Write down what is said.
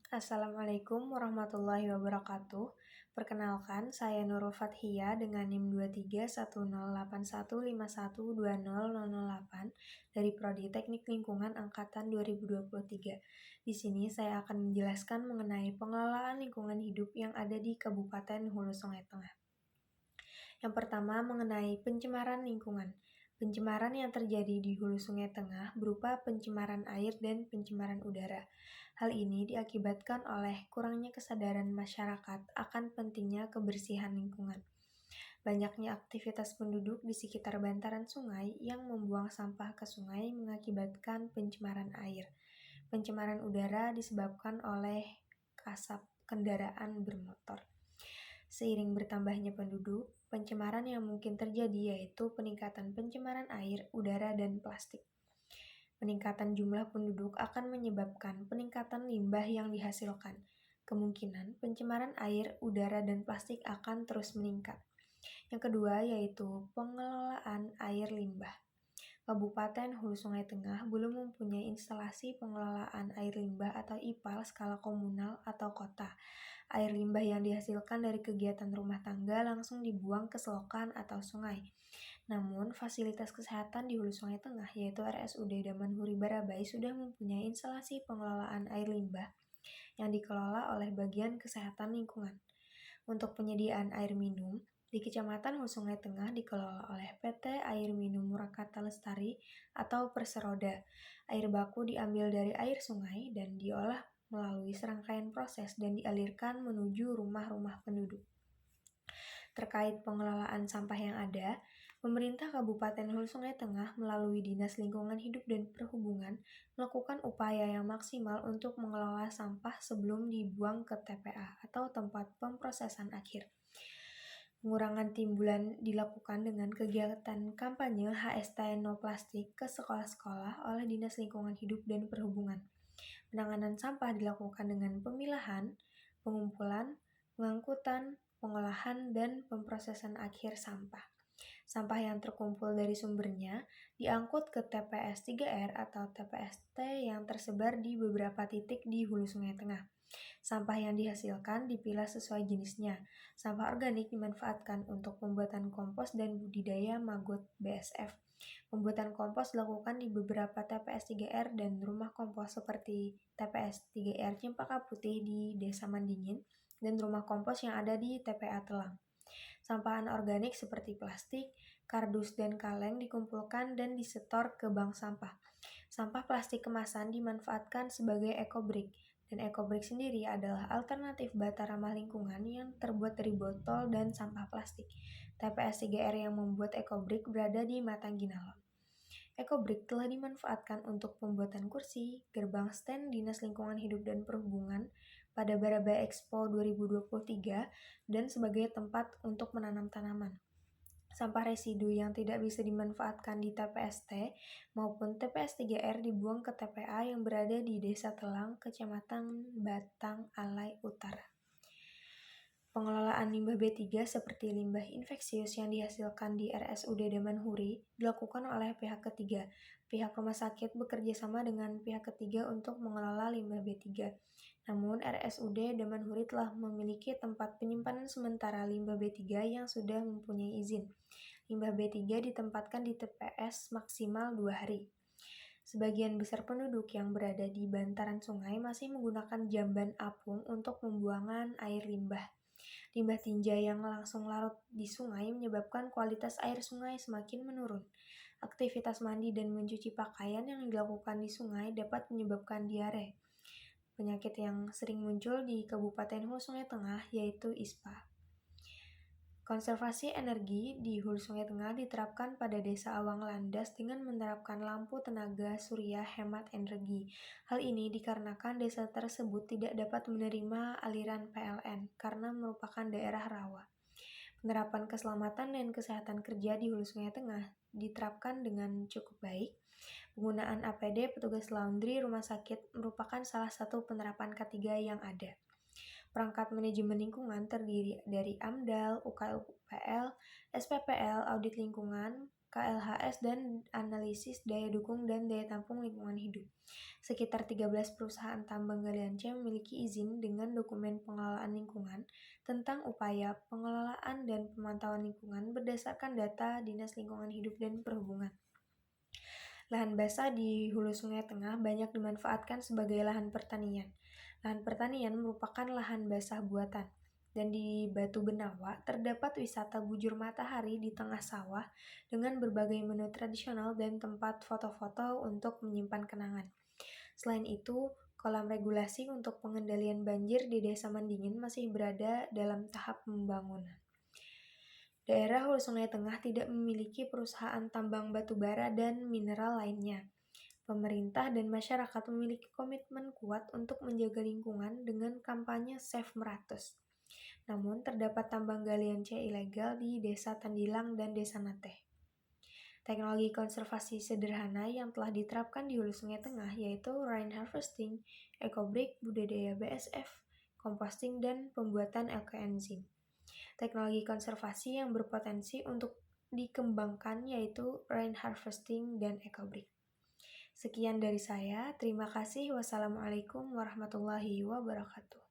Assalamualaikum warahmatullahi wabarakatuh. Perkenalkan, saya Nurul Fathia dengan NIM 23108151200008 dari Prodi Teknik Lingkungan Angkatan 2023. Di sini saya akan menjelaskan mengenai pengelolaan lingkungan hidup yang ada di Kabupaten Hulu Sungai Tengah. Yang pertama mengenai pencemaran lingkungan. Pencemaran yang terjadi di Hulu Sungai Tengah berupa pencemaran air dan pencemaran udara. Hal ini diakibatkan oleh kurangnya kesadaran masyarakat akan pentingnya kebersihan lingkungan. Banyaknya aktivitas penduduk di sekitar bantaran sungai yang membuang sampah ke sungai mengakibatkan pencemaran air. Pencemaran udara disebabkan oleh asap kendaraan bermotor. Seiring bertambahnya penduduk, pencemaran yang mungkin terjadi yaitu peningkatan pencemaran air, udara, dan plastik. Peningkatan jumlah penduduk akan menyebabkan peningkatan limbah yang dihasilkan. Kemungkinan pencemaran air, udara, dan plastik akan terus meningkat. Yang kedua yaitu pengelolaan air limbah. Kabupaten Hulu Sungai Tengah belum mempunyai instalasi pengelolaan air limbah atau IPAL skala komunal atau kota. Air limbah yang dihasilkan dari kegiatan rumah tangga langsung dibuang ke selokan atau sungai. Namun, fasilitas kesehatan di Hulu Sungai Tengah yaitu RSUD Damanhuri Barabai sudah mempunyai instalasi pengelolaan air limbah yang dikelola oleh Bagian Kesehatan Lingkungan. Untuk penyediaan air minum, di Kecamatan Hulu Sungai Tengah dikelola oleh PT Air Minum Murakata Lestari atau Perseroda. Air baku diambil dari air sungai dan diolah melalui serangkaian proses dan dialirkan menuju rumah-rumah penduduk. Terkait pengelolaan sampah yang ada, pemerintah Kabupaten Hulu Sungai Tengah melalui Dinas Lingkungan Hidup dan Perhubungan melakukan upaya yang maksimal untuk mengelola sampah sebelum dibuang ke TPA atau tempat pemprosesan akhir. Pengurangan timbulan dilakukan dengan kegiatan kampanye HST No Plastik ke sekolah-sekolah oleh Dinas Lingkungan Hidup dan Perhubungan. Penanganan sampah dilakukan dengan pemilahan, pengumpulan, pengangkutan, pengolahan, dan pemprosesan akhir sampah. Sampah yang terkumpul dari sumbernya diangkut ke TPS 3R atau TPST yang tersebar di beberapa titik di Hulu Sungai Tengah. Sampah yang dihasilkan dipilah sesuai jenisnya. Sampah organik dimanfaatkan untuk pembuatan kompos dan budidaya maggot BSF. Pembuatan kompos dilakukan di beberapa TPS 3R dan rumah kompos seperti TPS 3R Cempaka Putih di Desa Mandingin dan rumah kompos yang ada di TPA Telang. Sampah anorganik seperti plastik, kardus, dan kaleng dikumpulkan dan disetor ke bank sampah. Sampah plastik kemasan dimanfaatkan sebagai ekobrik, dan ekobrik sendiri adalah alternatif bata ramah lingkungan yang terbuat dari botol dan sampah plastik. TPS 3R yang membuat ekobrik berada di Matangginalon. Ekobrik telah dimanfaatkan untuk pembuatan kursi, gerbang stand Dinas Lingkungan Hidup dan Perhubungan pada Barabai Expo 2023 dan sebagai tempat untuk menanam tanaman. Sampah residu yang tidak bisa dimanfaatkan di TPST maupun TPS 3R dibuang ke TPA yang berada di Desa Telang, Kecamatan Batang Alai Utara. Pengelolaan limbah B3 seperti limbah infeksius yang dihasilkan di RSUD Damanhuri dilakukan oleh pihak ketiga. Pihak rumah sakit bekerja sama dengan pihak ketiga untuk mengelola limbah B3. Namun RSUD Damanhuri telah memiliki tempat penyimpanan sementara limbah B3 yang sudah mempunyai izin. Limbah B3 ditempatkan di TPS maksimal 2 hari. Sebagian besar penduduk yang berada di bantaran sungai masih menggunakan jamban apung untuk pembuangan air limbah. Limbah tinja yang langsung larut di sungai menyebabkan kualitas air sungai semakin menurun. Aktivitas mandi dan mencuci pakaian yang dilakukan di sungai dapat menyebabkan diare. Penyakit yang sering muncul di Kabupaten Hulu Sungai Tengah yaitu ISPA. Konservasi energi di Hulu Sungai Tengah diterapkan pada Desa Awang Landas dengan menerapkan lampu tenaga surya hemat energi. Hal ini dikarenakan desa tersebut tidak dapat menerima aliran PLN karena merupakan daerah rawa. Penerapan keselamatan dan kesehatan kerja di Hulu Sungai Tengah diterapkan dengan cukup baik. Penggunaan APD petugas laundry rumah sakit merupakan salah satu penerapan ketiga yang ada. Perangkat manajemen lingkungan terdiri dari AMDAL, UKUPL, SPPL, audit lingkungan, KLHS, dan analisis daya dukung dan daya tampung lingkungan hidup. Sekitar 13 perusahaan tambang galian C memiliki izin dengan dokumen pengelolaan lingkungan tentang upaya pengelolaan dan pemantauan lingkungan berdasarkan data Dinas Lingkungan Hidup dan Perhubungan. Lahan basah di hulu Sungai Tengah banyak dimanfaatkan sebagai lahan pertanian. Lahan pertanian merupakan lahan basah buatan. Dan di Batu Benawa terdapat wisata bujur matahari di tengah sawah dengan berbagai menu tradisional dan tempat foto-foto untuk menyimpan kenangan. Selain itu, kolam regulasi untuk pengendalian banjir di Desa Mandingin masih berada dalam tahap pembangunan. Daerah Hulu Sungai Tengah tidak memiliki perusahaan tambang batu bara dan mineral lainnya. Pemerintah dan masyarakat memiliki komitmen kuat untuk menjaga lingkungan dengan kampanye Save Meratus. Namun, terdapat tambang galian C ilegal di Desa Tandilang dan Desa Nateh. Teknologi konservasi sederhana yang telah diterapkan di Hulu Sungai Tengah yaitu rain harvesting, eco-brick, budidaya BSF, composting, dan pembuatan ekoenzim. Teknologi konservasi yang berpotensi untuk dikembangkan yaitu rain harvesting dan eco-brick. Sekian dari saya, terima kasih. Wassalamualaikum warahmatullahi wabarakatuh.